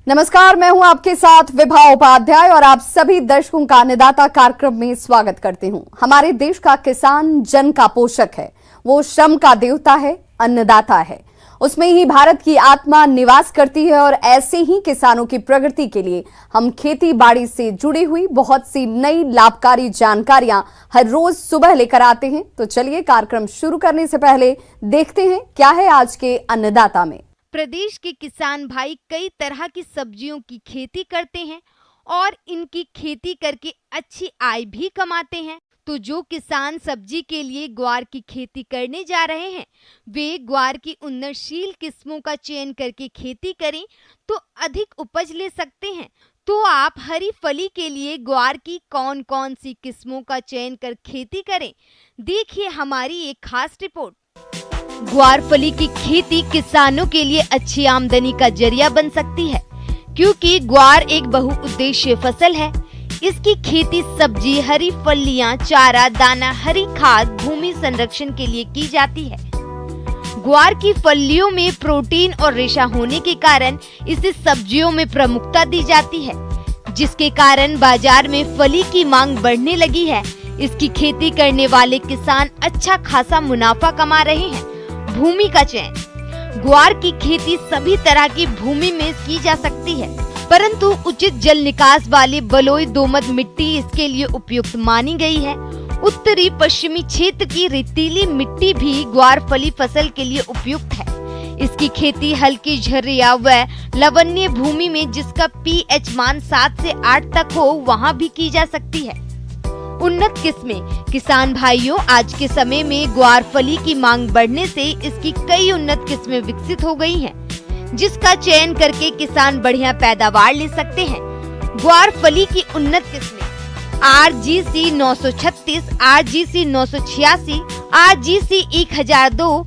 नमस्कार, मैं हूं आपके साथ विभा उपाध्याय और आप सभी दर्शकों का अन्नदाता कार्यक्रम में स्वागत करती हूं। हमारे देश का किसान जन का पोषक है, वो श्रम का देवता है, अन्नदाता है। उसमें ही भारत की आत्मा निवास करती है और ऐसे ही किसानों की प्रगति के लिए हम खेती बाड़ी से जुड़ी हुई बहुत सी नई लाभकारी जानकारियां हर रोज सुबह लेकर आते हैं। तो चलिए कार्यक्रम शुरू करने से पहले देखते हैं क्या है आज के अन्नदाता में। प्रदेश के किसान भाई कई तरह की सब्जियों की खेती करते हैं और इनकी खेती करके अच्छी आय भी कमाते हैं। तो जो किसान सब्जी के लिए ग्वार की खेती करने जा रहे हैं, वे ग्वार की उन्नतशील किस्मों का चयन करके खेती करें तो अधिक उपज ले सकते हैं। तो आप हरी फली के लिए ग्वार की कौन कौन सी किस्मों का चयन कर खेती करें, देखिए हमारी एक खास रिपोर्ट। ग्वार फली की खेती किसानों के लिए अच्छी आमदनी का जरिया बन सकती है, क्योंकि ग्वार एक बहुउद्देशीय फसल है। इसकी खेती सब्जी, हरी फलियां, चारा, दाना, हरी खाद, भूमि संरक्षण के लिए की जाती है। ग्वार की फलियों में प्रोटीन और रेशा होने के कारण इसे सब्जियों में प्रमुखता दी जाती है, जिसके कारण बाजार में फली की मांग बढ़ने लगी है। इसकी खेती करने वाले किसान अच्छा खासा मुनाफा कमा रहे हैं। भूमि का चयन। ग्वार की खेती सभी तरह की भूमि में की जा सकती है, परंतु उचित जल निकास वाली बलुई दोमट मिट्टी इसके लिए उपयुक्त मानी गई है। उत्तरी पश्चिमी क्षेत्र की रेतीली मिट्टी भी ग्वार फली फसल के लिए उपयुक्त है। इसकी खेती हल्की झरिया व लवणीय भूमि में, जिसका पीएच मान 7 से 8 तक हो, वहाँ भी की जा सकती है। उन्नत किस्में। किसान भाइयों, आज के समय में ग्वार फली की मांग बढ़ने से इसकी कई उन्नत किस्में विकसित हो गई हैं, जिसका चयन करके किसान बढ़िया पैदावार ले सकते हैं। ग्वार फली की उन्नत किस्में RGC 936, RGC 986, RGC 1002,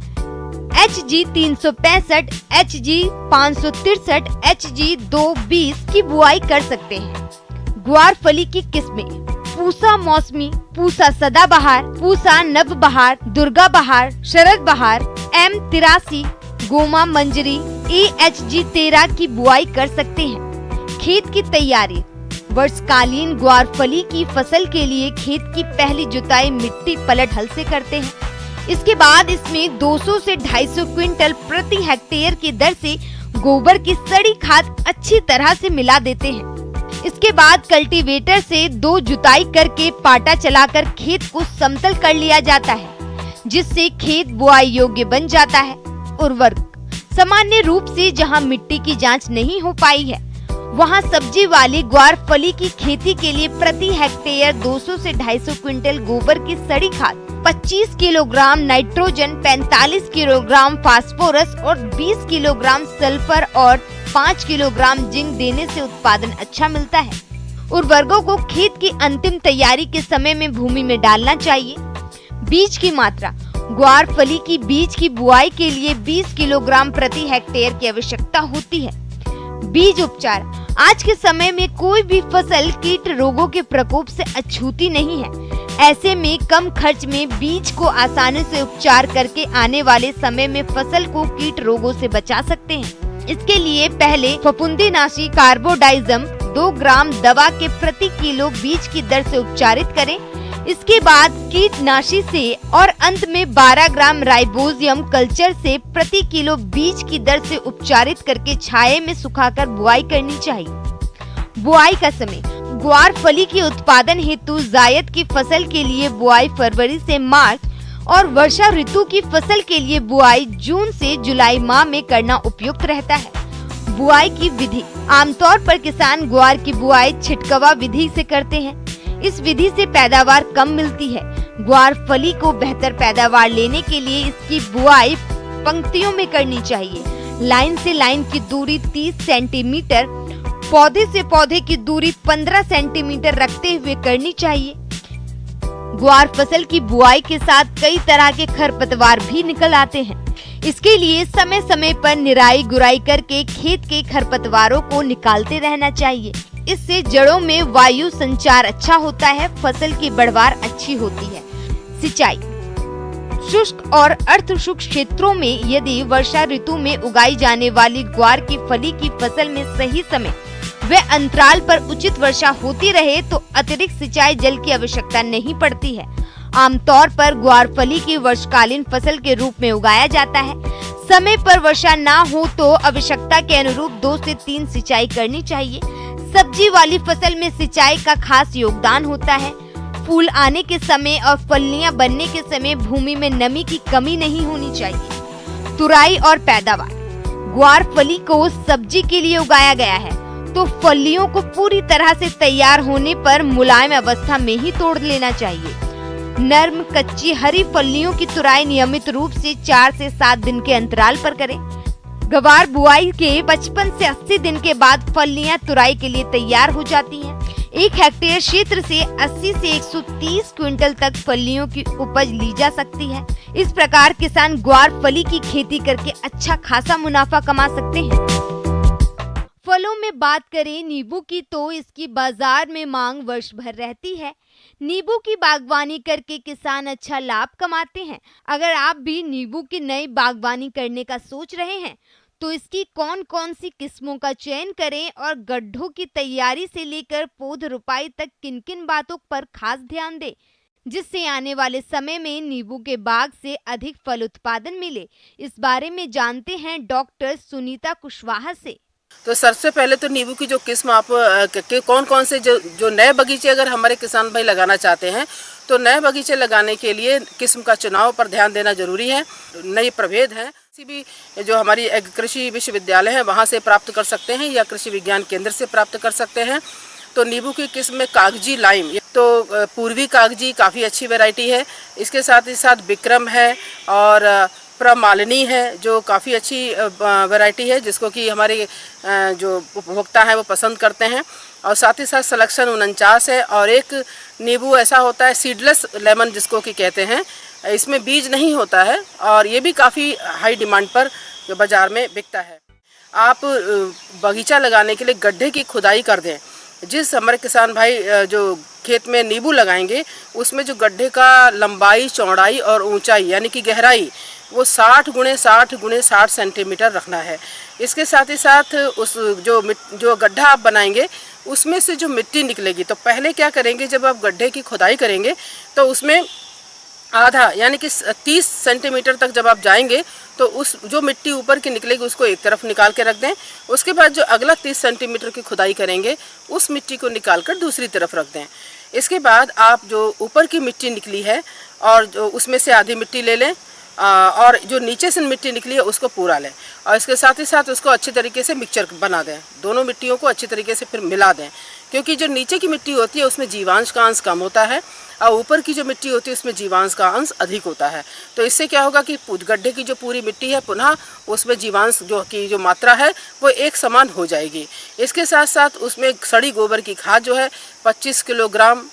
HG 365, HG 563, HG 220 की बुआई कर सकते हैं। ग्वार फली की किस्में पूसा मौसमी, पूसा सदाबहार, पूसा नवबहार, दुर्गा बहार, शरद बहार, M83, गोमा मंजरी, AHG 13 की बुआई कर सकते हैं। खेत की तैयारी। वर्षकालीन ग्वार फली की फसल के लिए खेत की पहली जुताई मिट्टी पलट हल से करते हैं। इसके बाद इसमें 200 से 250 क्विंटल प्रति हेक्टेयर की दर से गोबर की सड़ी खाद अच्छी तरह से मिला देते हैं। इसके बाद कल्टीवेटर से 2 जुताई करके पाटा चलाकर खेत को समतल कर लिया जाता है, जिससे खेत बुआई योग्य बन जाता है। उर्वरक। सामान्य रूप से जहां मिट्टी की जांच नहीं हो पाई है, वहां सब्जी वाली ग्वार फली की खेती के लिए प्रति हेक्टेयर 200 से 250 क्विंटल गोबर की सड़ी खाद, 25 किलोग्राम नाइट्रोजन, 45 किलोग्राम फास्फोरस और 20 किलोग्राम सल्फर और 5 किलोग्राम जिंक देने से उत्पादन अच्छा मिलता है। उर्वरकों को खेत की अंतिम तैयारी के समय में भूमि में डालना चाहिए। बीज की मात्रा। ग्वार फली की बीज की बुआई के लिए 20 किलोग्राम प्रति हेक्टेयर की आवश्यकता होती है। बीज उपचार। आज के समय में कोई भी फसल कीट रोगों के प्रकोप से अछूती नहीं है। ऐसे में कम खर्च में बीज को आसानी से उपचार करके आने वाले समय में फसल को कीट रोगों से बचा सकते हैं। इसके लिए पहले फफूंदीनाशी कार्बोडाइजम 2 ग्राम दवा के प्रति किलो बीज की दर से उपचारित करें। इसके बाद कीटनाशी से और अंत में 12 ग्राम राइबोजियम कल्चर से प्रति किलो बीज की दर से उपचारित करके छाये में सुखाकर बुआई करनी चाहिए। बुआई का समय। ग्वार फली के उत्पादन हेतु जायद की फसल के लिए बुआई फरवरी से मार्च और वर्षा ऋतु की फसल के लिए बुआई जून से जुलाई माह में करना उपयुक्त रहता है। बुआई की विधि। आमतौर पर किसान ग्वार की बुआई छिटकवा विधि से करते हैं। इस विधि से पैदावार कम मिलती है। ग्वार फली को बेहतर पैदावार लेने के लिए इसकी बुआई पंक्तियों में करनी चाहिए। लाइन से लाइन की दूरी 30 सेंटीमीटर, पौधे से पौधे की दूरी 15 सेंटीमीटर रखते हुए करनी चाहिए। ग्वार फसल की बुआई के साथ कई तरह के खरपतवार भी निकल आते हैं। इसके लिए समय समय पर निराई गुराई करके खेत के खरपतवारों को निकालते रहना चाहिए। इससे जड़ों में वायु संचार अच्छा होता है, फसल की बढ़वार अच्छी होती है। सिंचाई। शुष्क और अर्ध शुष्क क्षेत्रों में यदि वर्षा ऋतु में उगाई जाने वाली ग्वार की फली की फसल में सही समय व अंतराल पर उचित वर्षा होती रहे तो अतिरिक्त सिंचाई जल की आवश्यकता नहीं पड़ती है। आमतौर पर ग्वार फली की वर्षकालीन फसल के रूप में उगाया जाता है। समय पर वर्षा ना हो तो आवश्यकता के अनुरूप 2 से 3 सिंचाई करनी चाहिए। सब्जी वाली फसल में सिंचाई का खास योगदान होता है। फूल आने के समय और फलियां बनने के समय भूमि में नमी की कमी नहीं होनी चाहिए। तुराई और पैदावार। ग्वार फली को सब्जी के लिए उगाया गया है तो फलियों को पूरी तरह से तैयार होने पर मुलायम अवस्था में ही तोड़ लेना चाहिए। नर्म कच्ची हरी फलियों की तुराई नियमित रूप से 4 से 7 दिन के अंतराल पर करें। ग्वार बुआई के 55 से 80 दिन के बाद फलियां तुराई के लिए तैयार हो जाती हैं। 1 हेक्टेयर क्षेत्र से 80 से 130 क्विंटल तक फलियों की उपज ली जा सकती है। इस प्रकार किसान ग्वार फली की खेती करके अच्छा खासा मुनाफा कमा सकते हैं। फलों में बात करें नींबू की तो इसकी बाजार में मांग वर्ष भर रहती है। नींबू की बागवानी करके किसान अच्छा लाभ कमाते हैं। अगर आप भी नींबू की नई बागवानी करने का सोच रहे हैं तो इसकी कौन कौन सी किस्मों का चयन करें और गड्ढों की तैयारी से लेकर पौध रोपाई तक किन किन बातों पर खास ध्यान दें जिससे आने वाले समय में नींबू के बाग से अधिक फल उत्पादन मिले। इस बारे में जानते हैं डॉक्टर सुनीता कुशवाहा से। तो सबसे पहले तो नींबू की जो किस्म आप कौन कौन से जो नए बगीचे अगर हमारे किसान भाई लगाना चाहते हैं तो नए बगीचे लगाने के लिए किस्म का चुनाव पर ध्यान देना जरूरी है। नए प्रभेद हैं किसी भी जो हमारी कृषि विश्वविद्यालय है वहाँ से प्राप्त कर सकते हैं या कृषि विज्ञान केंद्र से प्राप्त कर सकते हैं। तो नींबू की किस्म में कागजी लाइम तो पूर्वी कागजी काफ़ी अच्छी वैरायटी है। इसके साथ ही साथ विक्रम है और प्रमालिनी है जो काफ़ी अच्छी वैरायटी है जिसको कि हमारे जो उपभोक्ता हैं वो पसंद करते हैं। और साथ ही साथ सिलेक्शन 49 है और एक नींबू ऐसा होता है सीडलेस लेमन जिसको कि कहते हैं, इसमें बीज नहीं होता है और ये भी काफ़ी हाई डिमांड पर बाज़ार में बिकता है। आप बगीचा लगाने के लिए गड्ढे की खुदाई कर दें। जिस हमारे किसान भाई जो खेत में नींबू लगाएंगे उसमें जो गड्ढे का लंबाई चौड़ाई और ऊंचाई यानी कि गहराई वो 60 × 60 × 60 सेंटीमीटर रखना है। इसके साथ ही साथ उस जो गड्ढा आप बनाएंगे उसमें से जो मिट्टी निकलेगी तो पहले क्या करेंगे, जब आप गड्ढे की खुदाई करेंगे तो उसमें आधा यानी कि 30 सेंटीमीटर तक जब आप जाएंगे तो उस जो मिट्टी ऊपर की निकलेगी उसको एक तरफ निकाल के रख दें। उसके बाद जो अगला 30 सेंटीमीटर की खुदाई करेंगे उस मिट्टी को निकाल कर दूसरी तरफ रख दें। इसके बाद आप जो ऊपर की मिट्टी निकली है और जो उसमें से आधी मिट्टी ले लें और जो नीचे से मिट्टी निकली है उसको पूरा लें और इसके साथ ही साथ उसको अच्छी तरीके से मिक्सचर बना दें। दोनों मिट्टियों को अच्छी तरीके से फिर मिला दें क्योंकि जो नीचे की मिट्टी होती है उसमें जीवांश का अंश कम होता है और ऊपर की जो मिट्टी होती है उसमें जीवांश का अंश अधिक होता है। तो इससे क्या होगा कि गड्ढे की जो पूरी मिट्टी है पुनः उसमें जीवांश जो मात्रा है वो एक समान हो जाएगी। इसके साथ साथ उसमें सड़ी गोबर की खाद जो है 25 किलोग्राम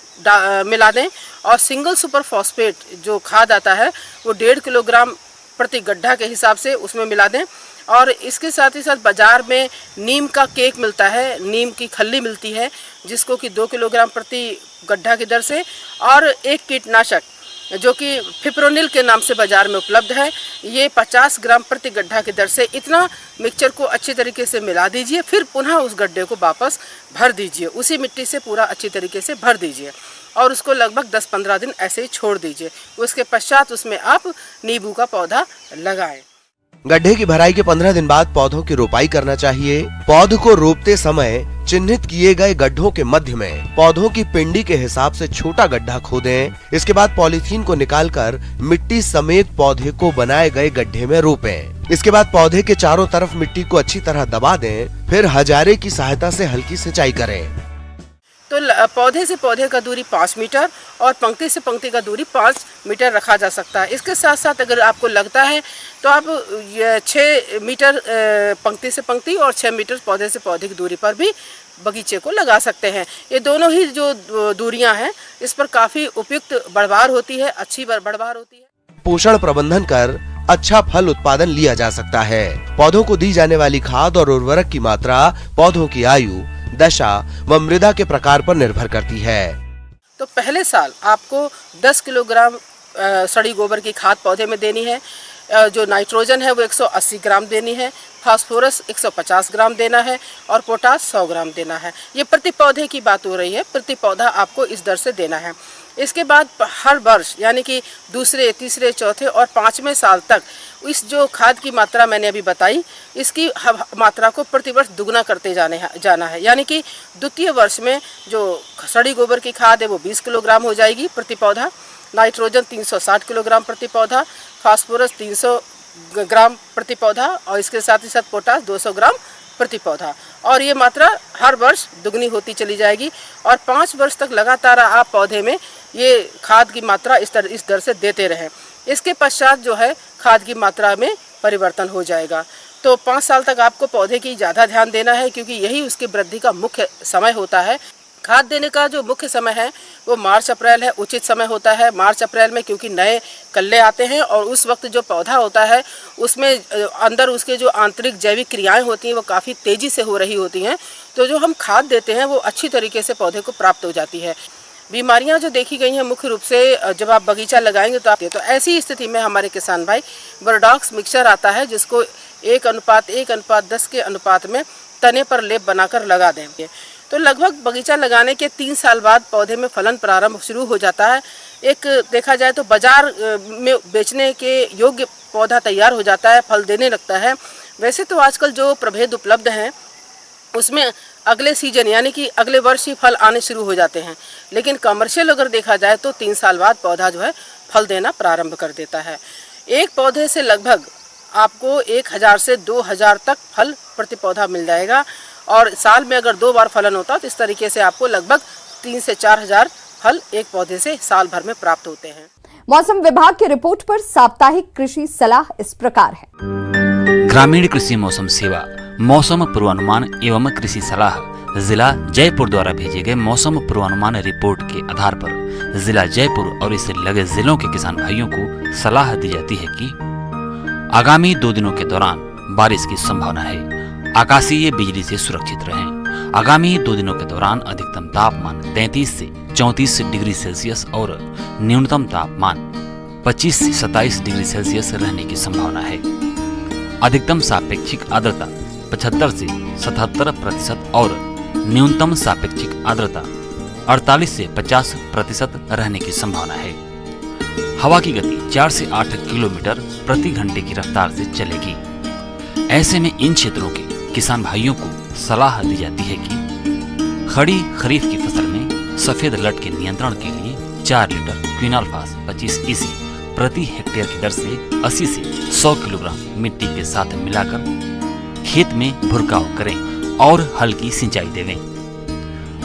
मिला दें और सिंगल सुपर फॉस्फेट जो खाद आता है वो 1.5 किलोग्राम प्रति गड्ढा के हिसाब से उसमें मिला दें। और इसके साथ ही साथ बाज़ार में नीम का केक मिलता है, नीम की खल्ली मिलती है जिसको कि 2 किलोग्राम प्रति गड्ढा की दर से और एक कीटनाशक जो कि फिप्रोनिल के नाम से बाज़ार में उपलब्ध है, ये 50 ग्राम प्रति गड्ढा की दर से इतना मिक्सचर को अच्छी तरीके से मिला दीजिए। फिर पुनः उस गड्ढे को वापस भर दीजिए, उसी मिट्टी से पूरा अच्छी तरीके से भर दीजिए और उसको लगभग 10-15 दिन ऐसे ही छोड़ दीजिए। उसके पश्चात उसमें आप नींबू का पौधा लगाएं। गड्ढे की भराई के 15 दिन बाद पौधों की रोपाई करना चाहिए। पौध को रोपते समय चिन्हित किए गए गड्ढों के मध्य में पौधों की पिंडी के हिसाब से छोटा गड्ढा खोदें। इसके बाद पॉलीथीन को निकालकर मिट्टी समेत पौधे को बनाए गए गड्ढे में रोपें। इसके बाद पौधे के चारों तरफ मिट्टी को अच्छी तरह दबा दें। फिर हजारे की सहायता से हल्की सिंचाई करें। तो पौधे से पौधे का दूरी 5 मीटर और पंक्ति से पंक्ति का दूरी 5 मीटर रखा जा सकता है। इसके साथ साथ अगर आपको लगता है तो आप 6 मीटर पंक्ति से पंक्ति और 6 मीटर पौधे से पौधे की दूरी पर भी बगीचे को लगा सकते हैं। ये दोनों ही जो दूरियां हैं इस पर काफ़ी उपयुक्त बढ़वार होती है, अच्छी बढ़वार होती है। पोषण प्रबंधन कर अच्छा फल उत्पादन लिया जा सकता है। पौधों को दी जाने वाली खाद और उर्वरक की मात्रा पौधों की आयु, दशा व मृदा के प्रकार पर निर्भर करती है। तो पहले साल आपको 10 किलोग्राम सड़ी गोबर की खाद पौधे में देनी है। जो नाइट्रोजन है वो 180 ग्राम देनी है, फास्फोरस 150 ग्राम देना है और पोटास 100 ग्राम देना है। ये प्रति पौधे की बात हो रही है, प्रति पौधा आपको इस दर से देना है। इसके बाद हर वर्ष यानी कि दूसरे, तीसरे, चौथे और 5वें साल तक इस जो खाद की मात्रा मैंने अभी बताई, इसकी मात्रा को प्रतिवर्ष दुगना करते जाना है। यानी कि द्वितीय वर्ष में जो सड़ी गोबर की खाद है वो 20 किलोग्राम हो जाएगी प्रति पौधा, नाइट्रोजन 360 किलोग्राम प्रति पौधा, फास्फोरस 300 ग्राम प्रति पौधा और इसके साथ ही साथ पोटास 200 ग्राम प्रति पौधा। और ये मात्रा हर वर्ष दुगनी होती चली जाएगी और 5 वर्ष तक लगातार आप पौधे में ये खाद की मात्रा इस दर से देते रहें। इसके पश्चात जो है खाद की मात्रा में परिवर्तन हो जाएगा। तो 5 साल तक आपको पौधे की ज़्यादा ध्यान देना है क्योंकि यही उसकी वृद्धि का मुख्य समय होता है। खाद देने का जो मुख्य समय है वो मार्च अप्रैल है, उचित समय होता है मार्च अप्रैल में, क्योंकि नए कल्ले आते हैं और उस वक्त जो पौधा होता है उसमें अंदर उसके जो आंतरिक जैविक क्रियाएं होती हैं वो काफ़ी तेज़ी से हो रही होती हैं। तो जो हम खाद देते हैं वो अच्छी तरीके से पौधे को प्राप्त हो जाती है। बीमारियां जो देखी गई हैं मुख्य रूप से जब आप बगीचा लगाएंगे तो ऐसी स्थिति में हमारे किसान भाई बोरडॉक्स मिक्सचर आता है जिसको 1:1:10 के अनुपात में तने पर लेप बनाकर लगा देंगे। तो लगभग बगीचा लगाने के 3 साल बाद पौधे में फलन प्रारंभ शुरू हो जाता है। एक देखा जाए तो बाजार में बेचने के योग्य पौधा तैयार हो जाता है, फल देने लगता है। वैसे तो आजकल जो प्रभेद उपलब्ध हैं उसमें अगले सीजन यानी कि अगले वर्ष ही फल आने शुरू हो जाते हैं, लेकिन कमर्शियल अगर देखा जाए तो 3 साल बाद पौधा जो है फल देना प्रारंभ कर देता है। एक पौधे से लगभग आपको 1000 से 2000 तक फल प्रति पौधा मिल जाएगा और साल में अगर 2 बार फलन होता तो इस तरीके से आपको लगभग 3 से 4000 फल एक पौधे से साल भर में प्राप्त होते हैं। मौसम विभाग की रिपोर्ट पर साप्ताहिक कृषि सलाह इस प्रकार है। ग्रामीण कृषि मौसम सेवा मौसम पूर्वानुमान एवं कृषि सलाह जिला जयपुर द्वारा भेजे गए मौसम पूर्वानुमान रिपोर्ट के आधार पर जिला जयपुर और इससे लगे जिलों के किसान भाइयों को सलाह दी जाती है कि आगामी 2 दिनों के दौरान बारिश की संभावना है। आकाशीय बिजली से सुरक्षित रहें। आगामी 2 दिनों के दौरान अधिकतम तापमान 33 से 34 डिग्री सेल्सियस और न्यूनतम तापमान 25 से 27 डिग्री सेल्सियस रहने की संभावना है। अधिकतम सापेक्षिक आर्द्रता 75 से 77% और न्यूनतम सापेक्षिक आर्द्रता 48 से 50% रहने की संभावना है। हवा की गति 4 से 8 किलोमीटर प्रति घंटे की रफ्तार से चलेगी। ऐसे में इन क्षेत्रों के किसान भाइयों को सलाह दी जाती है कि खड़ी खरीफ की फसल में सफेद लट के नियंत्रण के लिए 4 लीटर क्विनालफास 25 EC प्रति हेक्टेयर की दर से 80 से 100 किलोग्राम मिट्टी के साथ मिलाकर खेत में भुरकाव करें और हल्की सिंचाई देवें।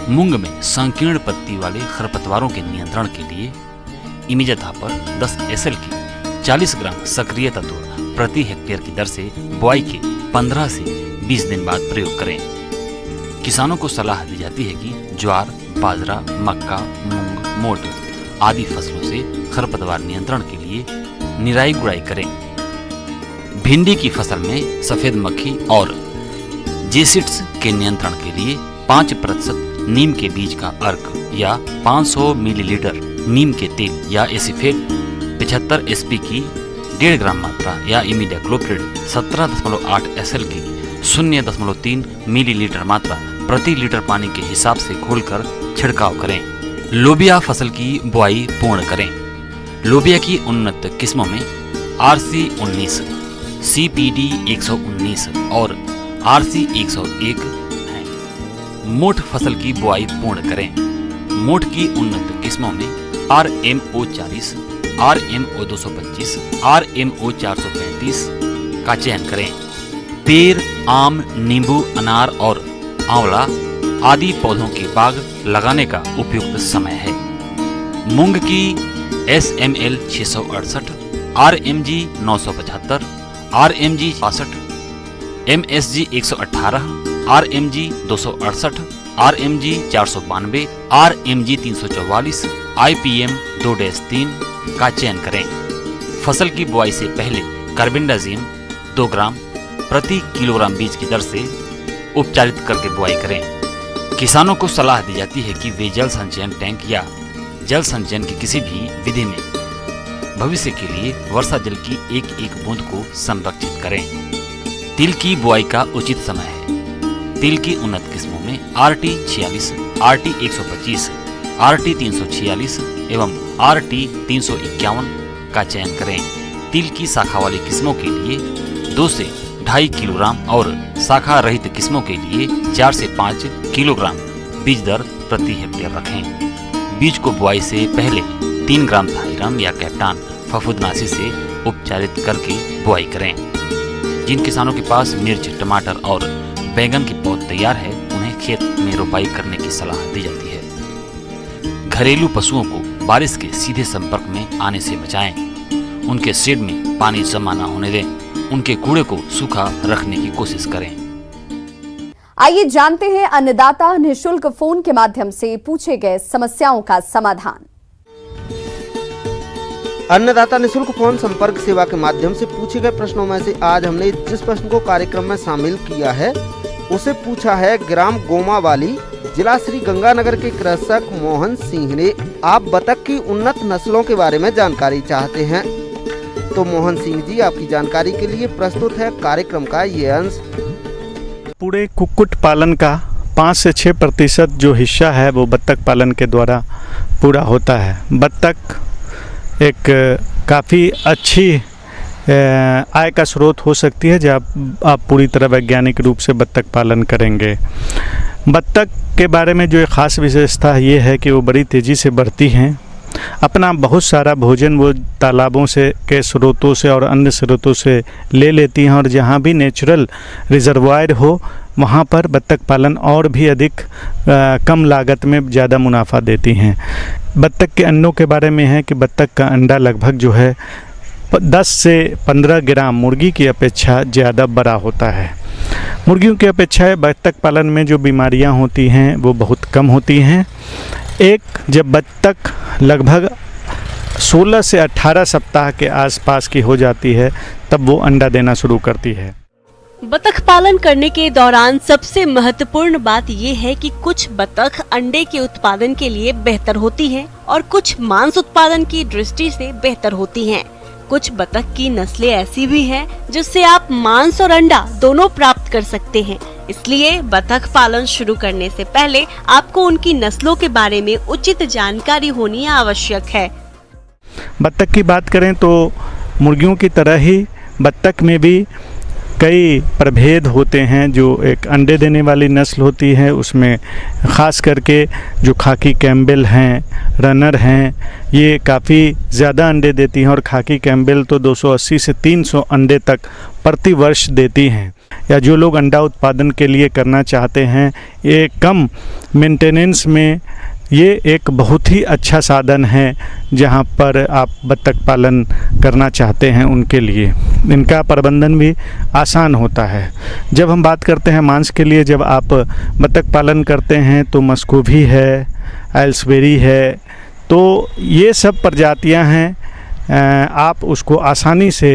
मूंग में संकीर्ण पत्ती वाले खरपतवारों के नियंत्रण के लिए इमिजाथापर 10 SL की 40 ग्राम सक्रिय तत्व प्रति हेक्टेयर की दर से बुआई के 15 से 20 दिन बाद प्रयोग करें। किसानों को सलाह दी जाती है कि ज्वार, बाजरा, मक्का, मूंग, मोट आदि फसलों से खरपतवार नियंत्रण के लिए निराई गुड़ाई करें। भिंडी की फसल में सफेद मक्खी और जेसिड्स के नियंत्रण के लिए 5% नीम के बीज का अर्क या 500 मिलीलीटर नीम के तेल या एसिफेट 75 SP की 1.5 ग्राम मात्रा या इमिडाक्लोप्रिड 17.8 SL की 0.3 मिलीलीटर मात्रा प्रति लीटर पानी के हिसाब से घोलकर छिड़काव करें। लोबिया फसल की बुआई पूर्ण करें। लोबिया की उन्नत किस्मों में RC19, CPD 119 और RC 101 है। मोठ फसल की बुआई पूर्ण करें। मोठ की उन्नत किस्मों में RMO 40, RMO 225, RMO 435 का चयन करें। पेड़, आम, नींबू, अनार और आंवला आदि पौधों के बाग लगाने का उपयुक्त समय है। मूंग की SML 668, RMG 975, RMG 62, MSG 118, RMG 268, RMG 492, RMG 344, IPM 2-3 का चयन करें। फसल की बुआई से पहले कार्बेंडाजिम 2 ग्राम प्रति किलोग्राम बीज की दर से उपचारित करके बुआई करें। किसानों को सलाह दी जाती है कि वे जल संचयन टैंक या जल संचयन की किसी भी विधि में भविष्य के लिए वर्षा जल की एक एक बूंद को संरक्षित करें। तिल की बुआई का उचित समय है। तिल की उन्नत किस्मों में RT 46, RT 125, RT 346 एवं RT 351 का चयन करें। तिल की शाखा वाली किस्मों के लिए 2 से 2.5 किलोग्राम और शाखा रहित किस्मों के लिए 4 से 5 किलोग्राम बीज दर प्रति हेक्टेयर रखें। बीज को बुआई से पहले 3 ग्राम थाइराम या कैप्टान फफूंदनाशी से उपचारित करके बुआई करें। जिन किसानों के पास मिर्च, टमाटर और बैंगन की पौध तैयार है, उन्हें खेत में रोपाई करने की सलाह दी जाती है। घरेलू पशुओं को बारिश के सीधे संपर्क में आने से बचाएं। उनके शेड में पानी जमा न होने दें। उनके कूड़े को सूखा रखने की कोशिश करें। आइए जानते हैं अन्नदाता निःशुल्क फोन के माध्यम से पूछे गए समस्याओं का समाधान। अन्नदाता निःशुल्क फोन संपर्क सेवा के माध्यम से पूछे गए प्रश्नों में से आज हमने जिस प्रश्न को कार्यक्रम में शामिल किया है उसे पूछा है ग्राम गोमावाली, जिला श्री गंगानगर के कृषक मोहन सिंह ने। आप बतख की उन्नत नस्लों के बारे में जानकारी चाहते हैं तो मोहन सिंह जी, आपकी जानकारी के लिए प्रस्तुत है कार्यक्रम का ये अंश। पूरे कुक्कुट पालन का 5 से 6% जो हिस्सा है वो बत्तख पालन के द्वारा पूरा होता है। बत्तख एक काफ़ी अच्छी आय का स्रोत हो सकती है जब आप पूरी तरह वैज्ञानिक रूप से बत्तख पालन करेंगे। बत्तख के बारे में जो एक ख़ास विशेषता ये है कि वो बड़ी तेज़ी से बढ़ती हैं। अपना बहुत सारा भोजन वो तालाबों से के स्रोतों से और अन्य स्रोतों से ले लेती हैं और जहाँ भी नेचुरल रिजर्वायर हो वहाँ पर बत्तख पालन और भी अधिक कम लागत में ज़्यादा मुनाफा देती हैं। बत्तख के अंडों के बारे में है कि बत्तख का अंडा लगभग जो है 10 से 15 ग्राम मुर्गी की अपेक्षा ज़्यादा बड़ा होता है। मुर्गियों की अपेक्षा बत्तख पालन में जो बीमारियां होती हैं वो बहुत कम होती हैं। जब बत्तख लगभग 16 से 18 सप्ताह के आसपास की हो जाती है तब वो अंडा देना शुरू करती है। बतख पालन करने के दौरान सबसे महत्वपूर्ण बात ये है कि कुछ बतख अंडे के उत्पादन के लिए बेहतर होती हैं और कुछ मांस उत्पादन की दृष्टि से बेहतर होती हैं। कुछ बतख की नस्लें ऐसी भी हैं जिससे आप मांस और अंडा दोनों प्राप्त कर सकते हैं। इसलिए बतख पालन शुरू करने से पहले आपको उनकी नस्लों के बारे में उचित जानकारी होनी आवश्यक है। बत्तख की बात करें तो मुर्गियों की तरह ही बत्तख में भी कई प्रभेद होते हैं। जो एक अंडे देने वाली नस्ल होती है उसमें ख़ास करके जो खाकी कैम्बेल हैं, रनर हैं, ये काफ़ी ज़्यादा अंडे देती हैं और खाकी कैम्बेल तो 280 से 300 अंडे तक प्रति वर्ष देती हैं। या जो लोग अंडा उत्पादन के लिए करना चाहते हैं, ये कम मेंटेनेंस में ये एक बहुत ही अच्छा साधन है जहाँ पर आप बत्तख पालन करना चाहते हैं उनके लिए। इनका प्रबंधन भी आसान होता है। जब हम बात करते हैं मांस के लिए, जब आप बत्तख पालन करते हैं तो मस्कोवी है, एल्सबेरी है, तो ये सब प्रजातियां हैं। आप उसको आसानी से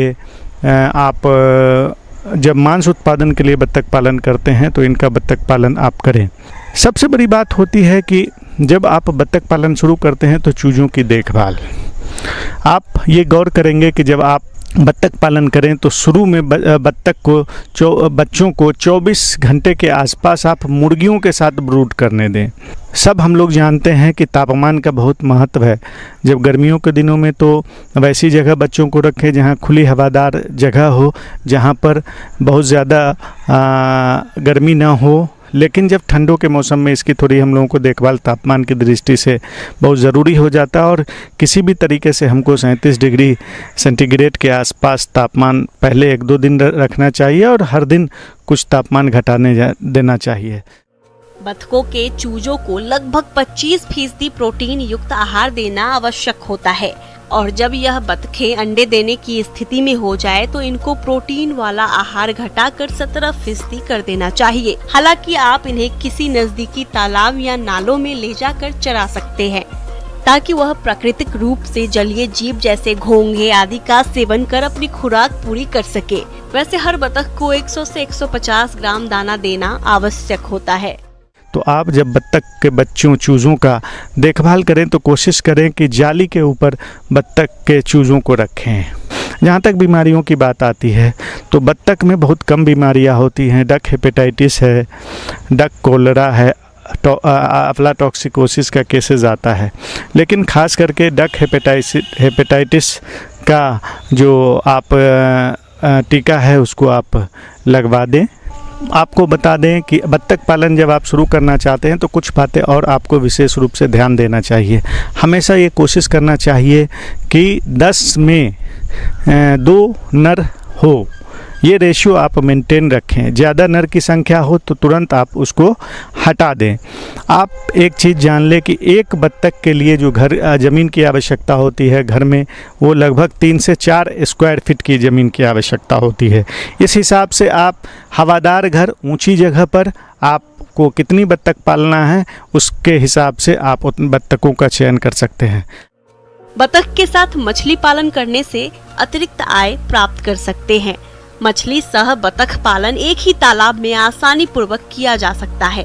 आप जब मांस उत्पादन के लिए बत्तख पालन करते हैं तो इनका बत्तख पालन आप करें। सबसे बड़ी बात होती है कि जब आप बत्तख पालन शुरू करते हैं तो चूज़ों की देखभाल। आप ये गौर करेंगे कि जब आप बत्तख पालन करें तो शुरू में बत्तख को बच्चों को 24 घंटे के आसपास आप मुर्गियों के साथ ब्रूड करने दें। सब हम लोग जानते हैं कि तापमान का बहुत महत्व है। जब गर्मियों के दिनों में तो वैसी जगह बच्चों को रखें जहां खुली हवादार जगह हो, जहां पर बहुत ज़्यादा गर्मी ना हो। लेकिन जब ठंडों के मौसम में इसकी थोड़ी हम लोगों को देखभाल तापमान की दृष्टि से बहुत ज़रूरी हो जाता है और किसी भी तरीके से हमको 37 डिग्री सेंटीग्रेड के आसपास तापमान पहले 1-2 दिन रखना चाहिए और हर दिन कुछ तापमान घटाने देना चाहिए। बतखों के चूजों को लगभग 25% प्रोटीन युक्त आहार देना आवश्यक होता है और जब यह बतखें अंडे देने की स्थिति में हो जाए तो इनको प्रोटीन वाला आहार घटाकर 17% कर देना चाहिए। हालांकि आप इन्हें किसी नजदीकी तालाब या नालों में ले जाकर चरा सकते हैं ताकि वह प्राकृतिक रूप से जलीय जीव जैसे घोंघे आदि का सेवन कर अपनी खुराक पूरी कर सके। वैसे हर बतख को 100 से 150 ग्राम दाना देना आवश्यक होता है। तो आप जब बत्तख के बच्चों चूज़ों का देखभाल करें तो कोशिश करें कि जाली के ऊपर बत्तख के चूज़ों को रखें। जहाँ तक बीमारियों की बात आती है तो बत्तख में बहुत कम बीमारियाँ होती हैं। डक हेपेटाइटिस है, डक कोलरा है, अफ्लाटॉक्सिकोसिस का केसेस आता है, लेकिन ख़ास करके डक हेपेटाइटिस का जो आप टीका है उसको आप लगवा दें। आपको बता दें कि बत्तख पालन जब आप शुरू करना चाहते हैं तो कुछ बातें और आपको विशेष रूप से ध्यान देना चाहिए। हमेशा ये कोशिश करना चाहिए कि 10 में 2 नर हो, ये रेशियो आप मेंटेन रखें। ज़्यादा नर की संख्या हो तो तुरंत आप उसको हटा दें। आप एक चीज़ जान लें कि एक बत्तख के लिए जो ज़मीन की आवश्यकता होती है घर में, वो लगभग 3 से 4 स्क्वायर फीट की ज़मीन की आवश्यकता होती है। इस हिसाब से आप हवादार घर, ऊंची जगह पर आपको कितनी बत्तख पालना है उसके हिसाब से आप उन बत्तखों का चयन कर सकते हैं। बतख के साथ मछली पालन करने से अतिरिक्त आय प्राप्त कर सकते हैं। मछली सह बतख पालन एक ही तालाब में आसानी पूर्वक किया जा सकता है।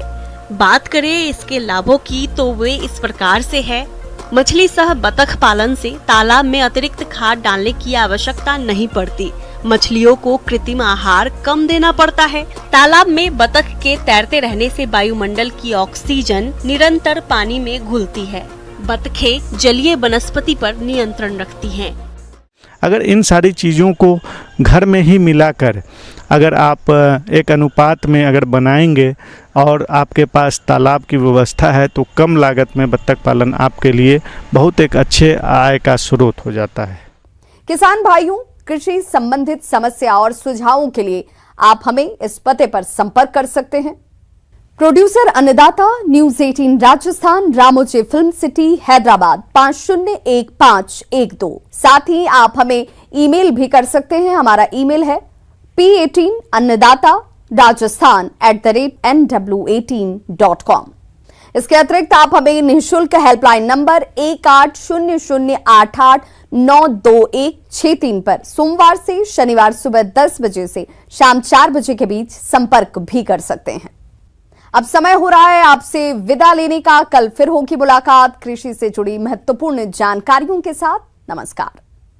बात करें इसके लाभों की तो वे इस प्रकार से है। मछली सह बतख पालन से तालाब में अतिरिक्त खाद डालने की आवश्यकता नहीं पड़ती। मछलियों को कृत्रिम आहार कम देना पड़ता है। तालाब में बतख के तैरते रहने से वायुमंडल की ऑक्सीजन निरंतर पानी में घुलती है। बतखें जलीय वनस्पति पर नियंत्रण रखती हैं। अगर इन सारी चीज़ों को घर में ही मिलाकर अगर आप एक अनुपात में अगर बनाएंगे और आपके पास तालाब की व्यवस्था है तो कम लागत में बत्तख पालन आपके लिए बहुत एक अच्छे आय का स्रोत हो जाता है। किसान भाइयों, कृषि संबंधित समस्या और सुझावों के लिए आप हमें इस पते पर संपर्क कर सकते हैं। प्रोड्यूसर अन्नदाता, news 18 Rajasthan, Ramoji film city, Hyderabad 501512। साथ ही आप हमें ईमेल भी कर सकते हैं। हमारा ईमेल है p18annadatarajasthan@nw18.com। इसके अतिरिक्त आप हमें निःशुल्क हेल्पलाइन नंबर 1800889216 पर सोमवार से शनिवार सुबह 10 बजे से शाम 4 बजे के बीच संपर्क भी कर सकते हैं। अब समय हो रहा है आपसे विदा लेने का। कल फिर होगी मुलाकात कृषि से जुड़ी महत्वपूर्ण जानकारियों के साथ। नमस्कार।